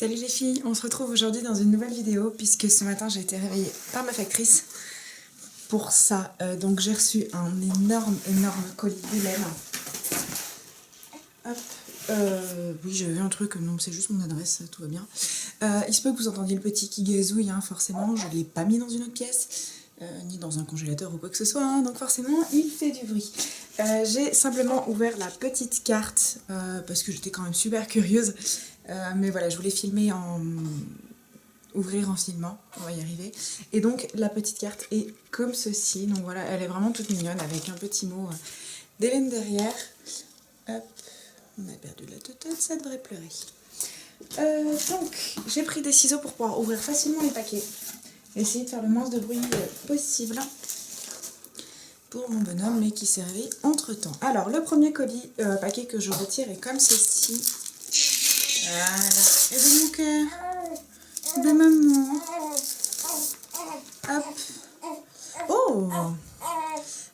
Salut les filles, on se retrouve aujourd'hui dans une nouvelle vidéo puisque ce matin j'ai été réveillée par ma factrice pour ça. Donc j'ai reçu un énorme colis de laine. Hop, oui j'ai vu un truc, non c'est juste mon adresse, tout va bien. Il se peut que vous entendiez le petit qui gazouille, hein, forcément je ne l'ai pas mis dans une autre pièce, ni dans un congélateur ou quoi que ce soit, hein, donc forcément il fait du bruit. J'ai simplement ouvert la petite carte parce que j'étais quand même super curieuse. Mais voilà, je voulais filmer ouvrir en filmant, on va y arriver. Et donc la petite carte est comme ceci, donc voilà, elle est vraiment toute mignonne avec un petit mot d'Hélène derrière. Hop, on a perdu la tête, ça devrait pleurer. Donc j'ai pris des ciseaux pour pouvoir ouvrir facilement les paquets. Essayer de faire le moins de bruit possible pour mon bonhomme, mais qui s'est réveillé entre temps. Alors le premier paquet que je retire est comme ceci. Voilà, et de mon cœur, de maman. Hop. Oh.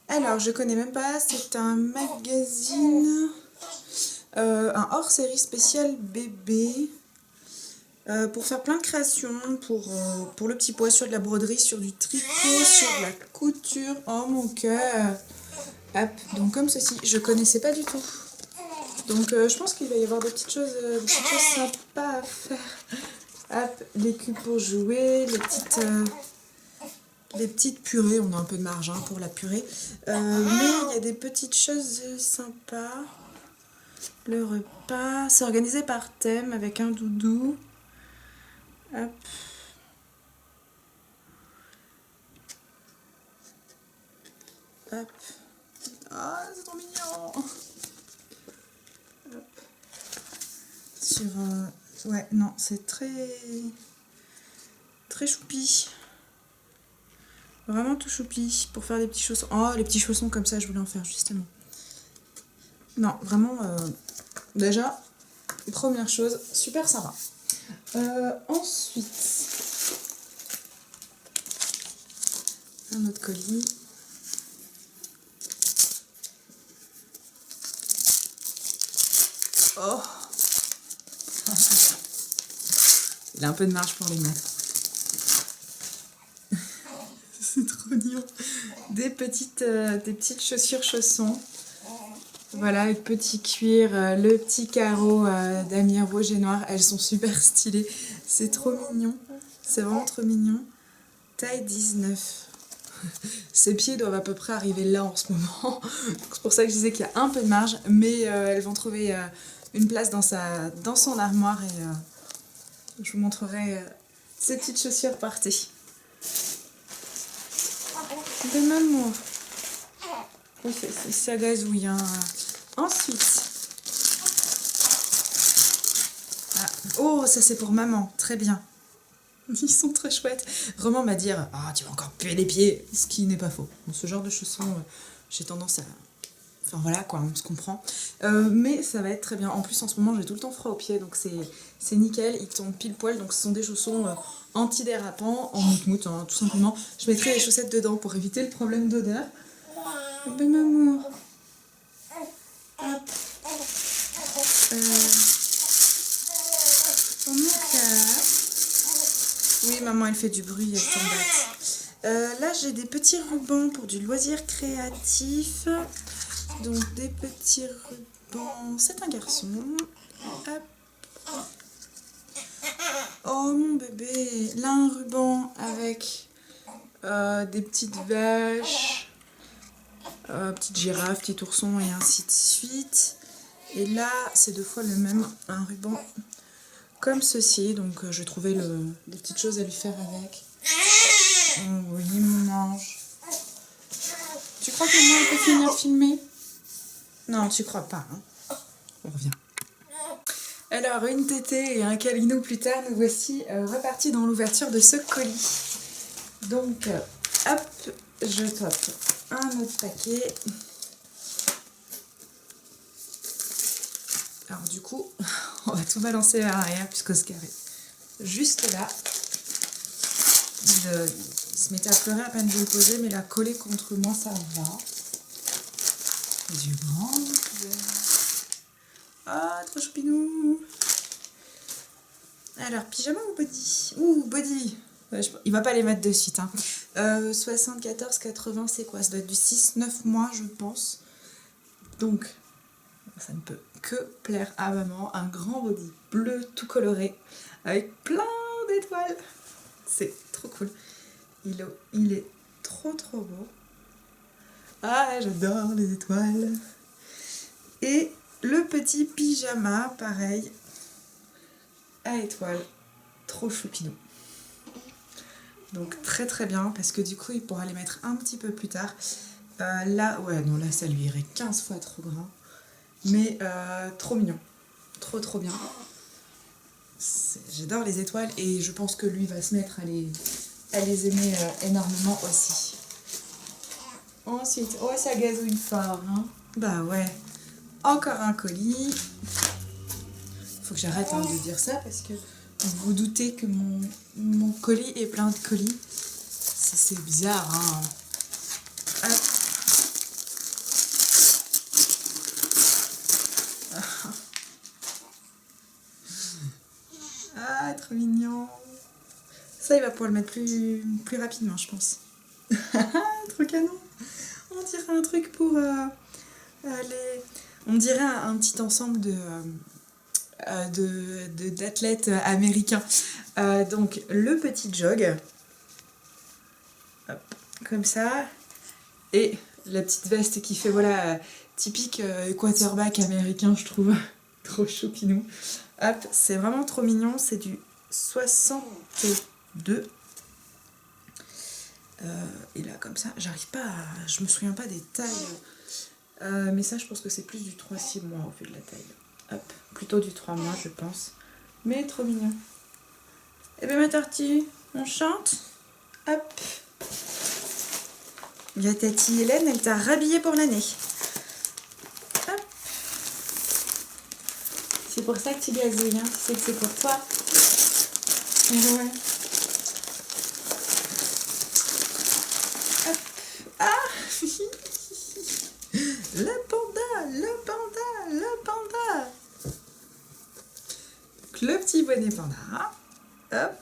Alors, je connais même pas, c'est un magazine, un hors-série spécial bébé, pour faire plein de créations, pour le petit pois, sur de la broderie, sur du tricot, sur de la couture. Oh mon cœur. Hop, donc comme ceci, je connaissais pas du tout. Donc je pense qu'il va y avoir des petites choses sympas à faire. Hop, les cubes pour jouer, les petites purées, on a un peu de marge hein, pour la purée. Mais il y a des petites choses sympas. Le repas, c'est organisé par thème avec un doudou. Hop. Hop. Ah, c'est trop mignon. Hop. Sur ouais, non, c'est très choupi. Vraiment tout choupi pour faire des petits chaussons. Oh, les petits chaussons comme ça, je voulais en faire justement. Non, vraiment, déjà, première chose, super sympa. Ensuite, un autre colis. Oh. Il a un peu de marge pour les mettre. C'est trop mignon. Des petites chaussures chaussons. Voilà, avec petit cuir, le petit carreau d'Amier rouge et noir. Elles sont super stylées. C'est trop mignon. C'est vraiment trop mignon. Taille 19. Ses pieds doivent à peu près arriver là en ce moment. C'est pour ça que je disais qu'il y a un peu de marge. Mais elles vont trouver une place dans son armoire. Et je vous montrerai ces petites chaussures portées. De maman. Oui, ça gazouille. Hein. Ensuite. Ah. Oh, ça c'est pour maman. Très bien. Ils sont très chouettes. Roman m'a dit ah, tu vas encore puer les pieds. Ce qui n'est pas faux. Bon, ce genre de chaussons, j'ai tendance à. Enfin voilà quoi, on se comprend. Mais ça va être très bien. En plus, en ce moment, j'ai tout le temps froid aux pieds. Donc c'est nickel. Ils tombent pile poil. Donc ce sont des chaussons antidérapants, en moute-moute, hein, tout simplement. Je mettrai les chaussettes dedans pour éviter le problème d'odeur. Ben maman. Hop. Mon cœur. Oui, maman, elle fait du bruit, elle s'embête. Là, j'ai des petits rubans pour du loisir créatif. Donc, des petits rubans. C'est un garçon. Hop. Oh, mon bébé. Là, un ruban avec des petites vaches, petites girafes, petits oursons et ainsi de suite. Et là, c'est deux fois le même, un ruban comme ceci. Donc, je trouvais des petites choses à lui faire avec. Oh, oui, mon ange. Tu crois que moi, elle peut finir de filmer? Non, tu crois pas. Hein. On revient. Alors, une tétée et un câlinou plus tard, nous voici repartis dans l'ouverture de ce colis. Donc, hop, je top un autre paquet. Alors du coup, on va tout balancer à l'arrière puisqu'Oscar est juste là. Il se mettait à pleurer à peine de le poser, mais la coller contre moi, ça va. Du grand. Ah, trop choupinou. Alors, pyjama ou body? Ouh, body. Ouais, il va pas les mettre de suite. Hein. 74,80, c'est quoi? Ça doit être du 6-9 mois, je pense. Donc, ça ne peut que plaire à maman. Un grand body bleu tout coloré avec plein d'étoiles. C'est trop cool. Il est trop beau. Ah, j'adore les étoiles. Et le petit pyjama, pareil, à étoiles. Trop choupinou. Donc très bien, parce que du coup, il pourra les mettre un petit peu plus tard. Là, ouais, non, là, ça lui irait 15 fois trop grand. Mais trop mignon. Trop bien. J'adore les étoiles et je pense que lui va se mettre à les aimer énormément aussi. Ensuite, oh, ça gazouille fort, hein. Bah ouais. Encore un colis. Faut que j'arrête de dire ça parce que vous vous doutez que mon colis est plein de colis. C'est bizarre, hein. Ah, trop mignon. Ça, il va pouvoir le mettre plus rapidement, je pense. Trop canon. On dirait un truc pour les... On dirait un petit ensemble d'athlètes américains. Donc, le petit jog. Hop, comme ça. Et la petite veste qui fait, voilà, typique quarterback américain, je trouve. Trop choupinou. Hop, c'est vraiment trop mignon. C'est du 62. Et là, comme ça, j'arrive pas à... Je me souviens pas des tailles. Mais ça, je pense que c'est plus du 3-6 mois au vu de la taille. Hop, plutôt du 3 mois, je pense. Mais trop mignon. Eh bien, ma tortue, on chante. Hop. Il y a Tati Hélène, elle t'a rhabillée pour l'année. Hop. C'est pour ça que tu gazouilles, hein. Tu sais que c'est pour toi. Ouais. Hop. Ah. Le panda. Donc, le petit bonnet panda. Hop.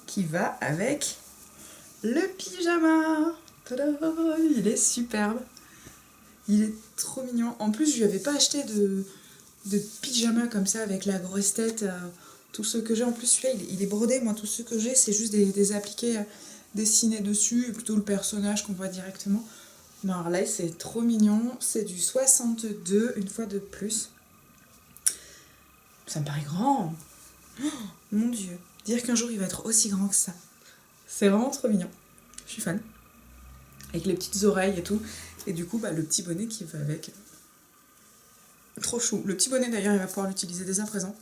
Qui va avec le pyjama. Tada, il est superbe. Il est trop mignon. En plus, je lui avais pas acheté de pyjama comme ça avec la grosse tête. Tous ceux que j'ai, en plus, celui-là, il est brodé. Moi, tous ceux que j'ai, c'est juste des appliqués dessinés dessus. Et plutôt le personnage qu'on voit directement. Non, alors là, c'est trop mignon. C'est du 62, une fois de plus. Ça me paraît grand. Oh, mon Dieu. Dire qu'un jour, il va être aussi grand que ça. C'est vraiment trop mignon. Je suis fan. Avec les petites oreilles et tout. Et du coup, bah, le petit bonnet qui va avec. Trop chou. Le petit bonnet, d'ailleurs, il va pouvoir l'utiliser dès à présent.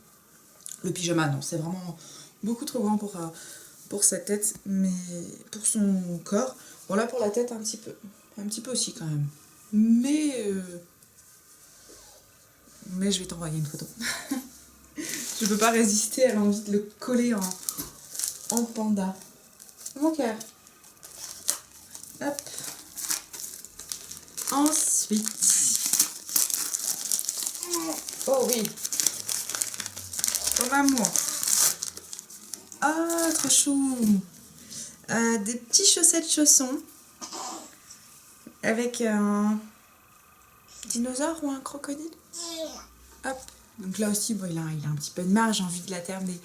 Le pyjama, non, c'est vraiment beaucoup trop grand pour sa tête, mais pour son corps. Bon, là, pour la tête, un petit peu aussi, quand même. Mais je vais t'envoyer une photo. Je peux pas résister à l'envie de le coller en panda. Mon cœur. Hop. Ensuite. Oh oui. Ton amour. Ah, trop chou. Des petits chaussettes chaussons. Avec un dinosaure ou un crocodile. Hop. Donc là aussi, bon, il a un petit peu de marge, j'ai envie de la terme des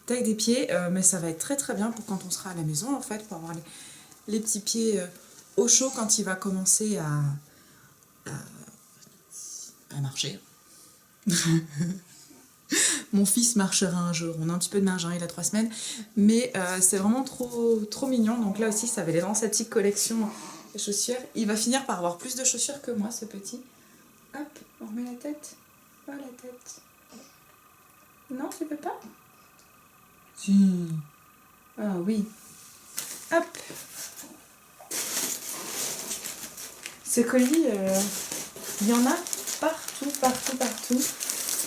tailles des pieds. Mais ça va être très bien pour quand on sera à la maison, en fait, pour avoir les petits pieds au chaud quand il va commencer à marcher. Mon fils marchera un jour. On a un petit peu de marge, hein, il a 3 semaines. Mais c'est vraiment trop mignon. Donc là aussi, ça va aller dans cette petite collection de chaussures. Il va finir par avoir plus de chaussures que moi, ce petit. Hop, on remet la tête. Oh, la tête. Non, tu peux pas? Si. Ah oui. Hop. Ce colis, il y en a partout.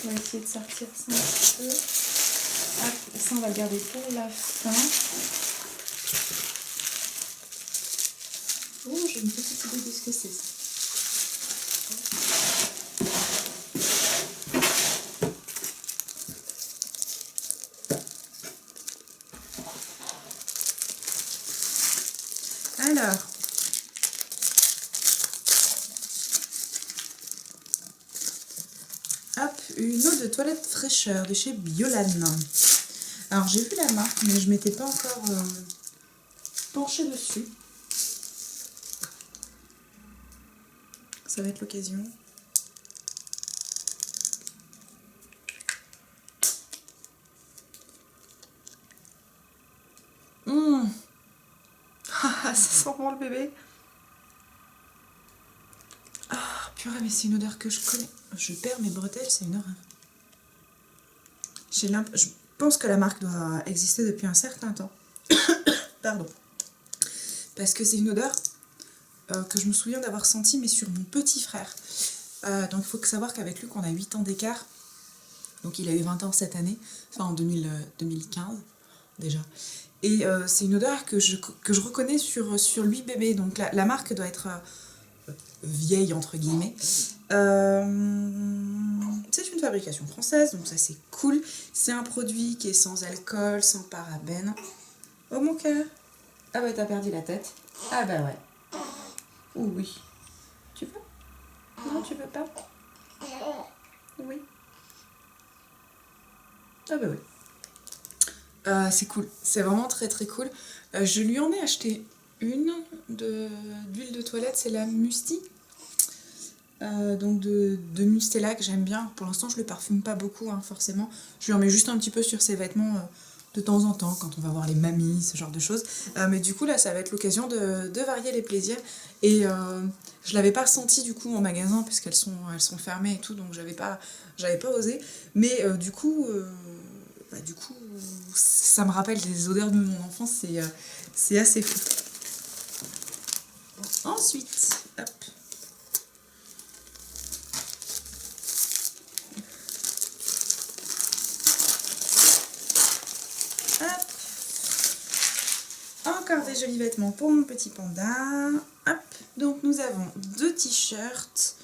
On va essayer de sortir ça un petit peu. Hop, ça on va le garder pour la fin. Oh, j'ai une petite idée de ce que c'est ça. une eau de toilette fraîcheur de chez Biolan. Alors j'ai vu la marque, mais je m'étais pas encore penchée dessus. Ça va être l'occasion. Ça sent bon le bébé. Ah, purée, mais c'est une odeur que je connais. Je perds mes bretelles, c'est une horreur. Je pense que la marque doit exister depuis un certain temps. Pardon. Parce que c'est une odeur que je me souviens d'avoir sentie, mais sur mon petit frère. Donc il faut savoir qu'avec lui, qu'on a 8 ans d'écart. Donc il a eu 20 ans cette année, enfin en 2015 déjà. Et c'est une odeur que je reconnais sur lui bébé. Donc la marque doit être vieille entre guillemets. C'est une fabrication française, donc ça c'est cool. C'est un produit qui est sans alcool, sans parabènes. Oh mon cœur. Ah bah t'as perdu la tête. Ah bah ouais. Oh oui. Tu veux? Non, tu veux pas? Oui. Ah bah oui. C'est cool, c'est vraiment très très cool. Je lui en ai acheté une d'huile de toilette, c'est la Musti. Donc de Mustela que j'aime bien. Pour l'instant je le parfume pas beaucoup hein, forcément. Je lui en mets juste un petit peu sur ses vêtements de temps en temps quand on va voir les mamies, ce genre de choses. Mais du coup là ça va être l'occasion de varier les plaisirs. Et je l'avais pas senti du coup en magasin puisqu'elles sont fermées et tout, donc j'avais pas osé. Mais du coup ça me rappelle des odeurs de mon enfance, c'est assez fou. Ensuite, hop. Encore des jolis vêtements pour mon petit panda. Hop. Donc nous avons 2 t-shirts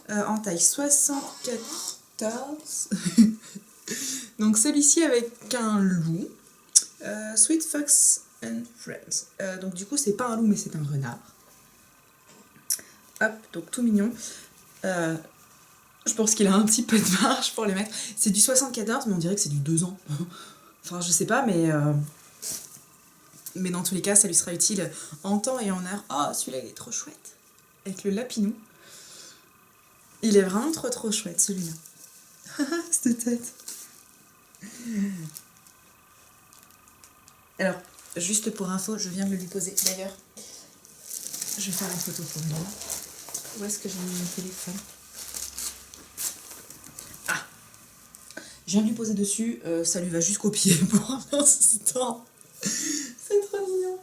en taille 74. Donc celui-ci avec un loup. Sweet Fox and Friends. Donc du coup c'est pas un loup mais c'est un renard. Hop, donc tout mignon. Je pense qu'il a un petit peu de marge pour les mettre. C'est du 74 mais on dirait que c'est du 2 ans. Enfin je sais pas mais dans tous les cas ça lui sera utile en temps et en heure. Oh celui-là il est trop chouette. Avec le lapinou. Il est vraiment trop chouette celui-là. Cette tête. Alors, juste pour info, je viens de le lui poser. D'ailleurs, je vais faire la photo pour lui. Où est-ce que j'ai mis mon téléphone? Ah! Je viens de lui poser dessus, ça lui va jusqu'au pied pour l'instant. C'est trop mignon.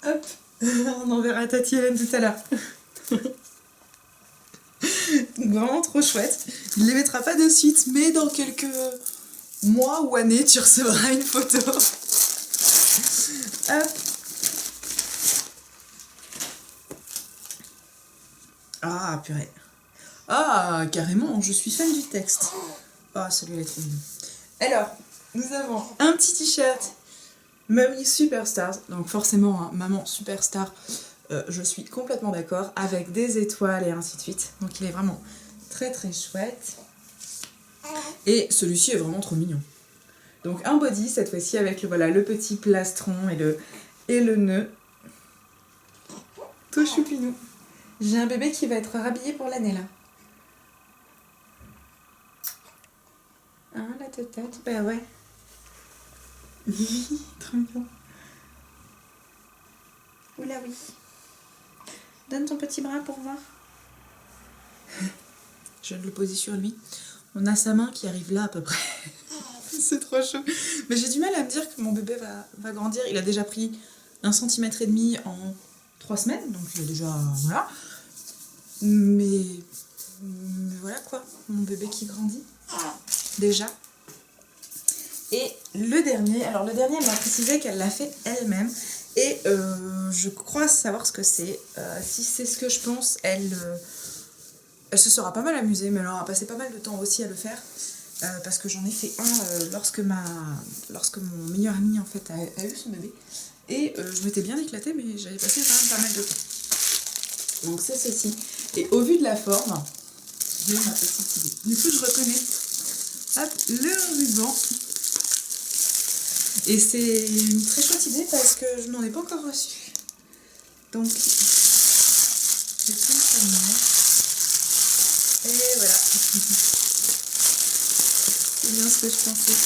Hop! On enverra Tati Hélène tout à l'heure. Donc vraiment trop chouette. Il ne les mettra pas de suite, mais dans quelques mois ou années, tu recevras une photo. Hop. Ah, purée. Ah, carrément, je suis fan du texte. Ah, celui-là est trop mignon. Alors, nous avons un petit t-shirt Mummy Superstars. Donc forcément, hein, maman superstar. Je suis complètement d'accord, avec des étoiles et ainsi de suite. Donc il est vraiment très chouette. Et celui-ci est vraiment trop mignon. Donc un body cette fois-ci avec le petit plastron et le nœud. Tout choupinou. J'ai un bébé qui va être rhabillé pour l'année là. Hein, la tête? Bah ouais. Trop mignon. Oula oui. Donne ton petit bras pour voir. Je viens de le poser sur lui. On a sa main qui arrive là à peu près. C'est trop chaud. Mais j'ai du mal à me dire que mon bébé va grandir. Il a déjà pris 1,5 cm en 3 semaines. Donc il a déjà... Voilà. Mais voilà quoi. Mon bébé qui grandit. Déjà. Et le dernier... Alors le dernier, elle m'a précisé qu'elle l'a fait elle-même. Et je crois savoir ce que c'est. Si c'est ce que je pense, elle se sera pas mal amusée, mais elle aura passé pas mal de temps aussi à le faire. Parce que j'en ai fait un lorsque mon meilleur ami en fait a eu son bébé. Et je m'étais bien éclatée, mais j'avais passé quand même pas mal de temps. Donc c'est ceci. Et au vu de la forme, j'ai ma petite idée. Du coup, je reconnais, hop, le ruban. Et c'est une très chouette idée parce que je n'en ai pas encore reçu. Donc, j'ai tout ça. Et voilà. C'est bien ce que je pensais.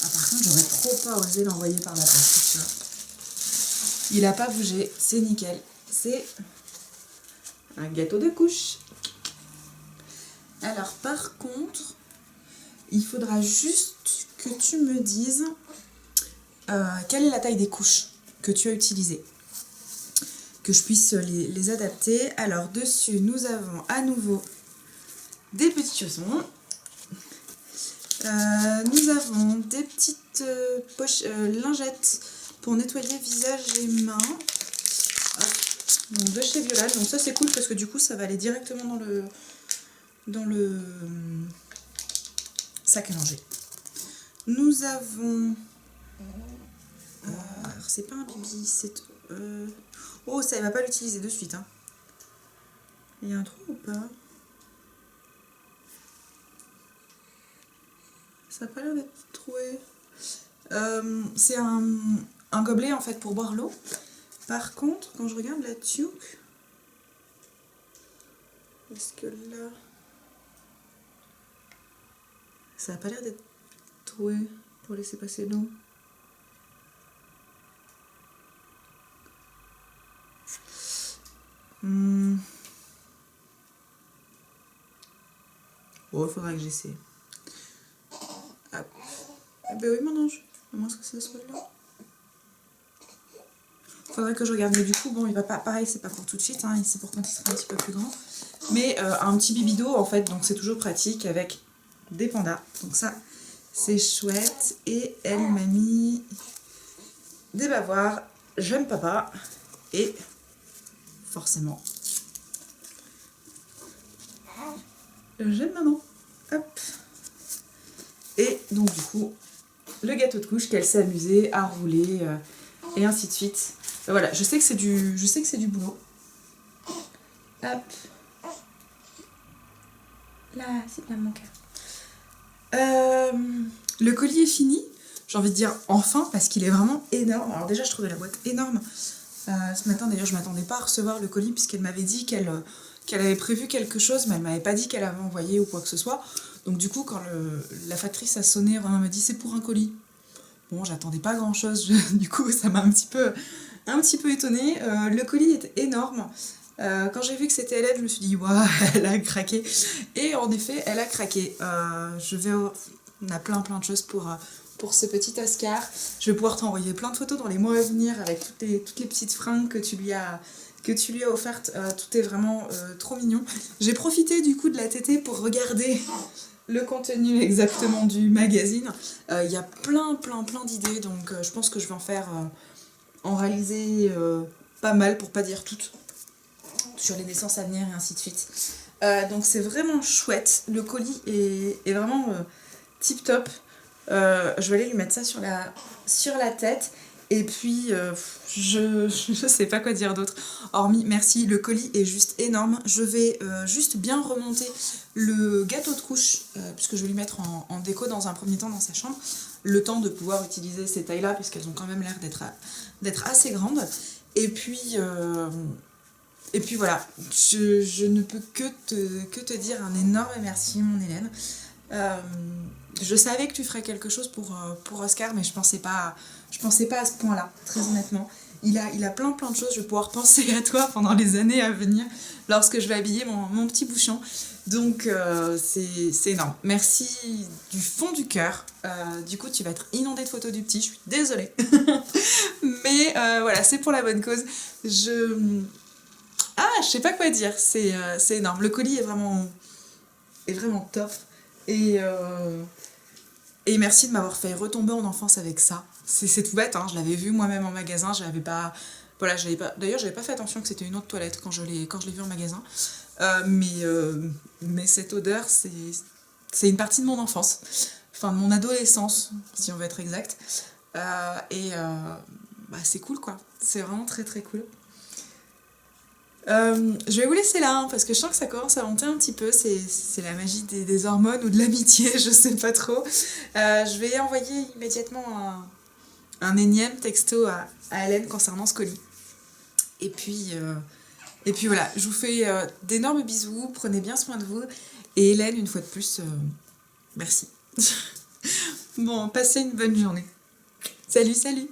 Ah, par contre, j'aurais trop pas osé l'envoyer par la poste, tu vois. Il a pas bougé, c'est nickel. C'est un gâteau de couche. Alors, par contre, il faudra juste que tu me dises quelle est la taille des couches que tu as utilisées. Que je puisse les adapter. Alors, dessus, nous avons à nouveau des petits chaussons. Nous avons des petites poches lingettes pour nettoyer visage et mains. Donc de chez Violal. Donc ça c'est cool parce que du coup ça va aller directement dans le sac à langer. Nous avons... alors c'est pas un bibi, c'est... oh, ça, il va pas l'utiliser de suite. Hein. Il y a un trou ou pas? Ça n'a pas l'air d'être troué. C'est un gobelet en fait pour boire l'eau. Par contre, quand je regarde la tuque, est-ce que là... ça n'a pas l'air d'être troué pour laisser passer l'eau. Oh, il faudra que j'essaie. Hop. Eh ben oui, mon ange. À moins que ça soit là. Faudrait que je regarde. Mais du coup, bon, il va pas... pareil, c'est pas pour tout de suite. Hein, c'est pour quand il sera un petit peu plus grand. Mais un petit bibido, en fait. Donc, c'est toujours pratique avec des pandas. Donc ça, c'est chouette. Et elle m'a mis des bavoirs. J'aime papa. Et forcément... j'aime maman. Hop. Et donc du coup, le gâteau de couche qu'elle s'est amusée à rouler et ainsi de suite. Voilà, je sais que c'est du boulot. Hop. Là, c'est bien mon cœur. Le colis est fini. J'ai envie de dire enfin parce qu'il est vraiment énorme. Alors déjà, je trouvais la boîte énorme. Ce matin, d'ailleurs, je ne m'attendais pas à recevoir le colis puisqu'elle m'avait dit qu'elle avait prévu quelque chose, mais elle ne m'avait pas dit qu'elle avait envoyé ou quoi que ce soit. Donc du coup, quand la factrice a sonné, Romain m'a dit c'est pour un colis. Bon, j'attendais pas grand chose, du coup ça m'a un petit peu étonnée. Le colis est énorme. Quand j'ai vu que c'était elle, je me suis dit waouh, elle a craqué. Et en effet, elle a craqué. On a plein de choses pour ce petit Oscar. Je vais pouvoir t'envoyer plein de photos dans les mois à venir avec toutes les petites fringues que tu lui as offertes. Tout est vraiment trop mignon. J'ai profité du coup de la tétée pour regarder le contenu exactement du magazine. Il y a plein d'idées, donc je pense que je vais en réaliser pas mal, pour pas dire toutes, sur les naissances à venir et ainsi de suite. Donc c'est vraiment chouette. Le colis est vraiment tip top. Je vais aller lui mettre ça sur la tête. Et puis, je sais pas quoi dire d'autre. Hormis, merci, le colis est juste énorme. Je vais juste bien remonter le gâteau de couche, puisque je vais lui mettre en déco dans un premier temps dans sa chambre. Le temps de pouvoir utiliser ces tailles-là, puisqu'elles ont quand même l'air d'être assez grandes. Et puis voilà, je ne peux que te dire un énorme merci, mon Hélène. Je savais que tu ferais quelque chose pour Oscar, mais je pensais pas à ce point-là, très honnêtement. Il a plein de choses, je vais pouvoir penser à toi pendant les années à venir, lorsque je vais habiller mon petit bouchon. Donc c'est énorme. Merci du fond du cœur. Du coup, tu vas être inondée de photos du petit, je suis désolée. Mais voilà, c'est pour la bonne cause. Je sais pas quoi dire, c'est énorme. Le colis est vraiment top. Et merci de m'avoir fait retomber en enfance avec ça. C'est tout bête, hein, je l'avais vu moi-même en magasin, d'ailleurs, j'avais pas fait attention que c'était une autre toilette quand je l'ai vu en magasin. Mais cette odeur, c'est une partie de mon enfance, enfin de mon adolescence, si on veut être exact. C'est cool quoi, c'est vraiment très très cool. Je vais vous laisser là, hein, parce que je sens que ça commence à monter un petit peu, c'est la magie des hormones ou de l'amitié, je sais pas trop. Je vais envoyer immédiatement un énième texto à Hélène concernant ce colis. Et puis voilà, je vous fais d'énormes bisous, prenez bien soin de vous. Et Hélène, une fois de plus, merci. Bon, passez une bonne journée. Salut, salut!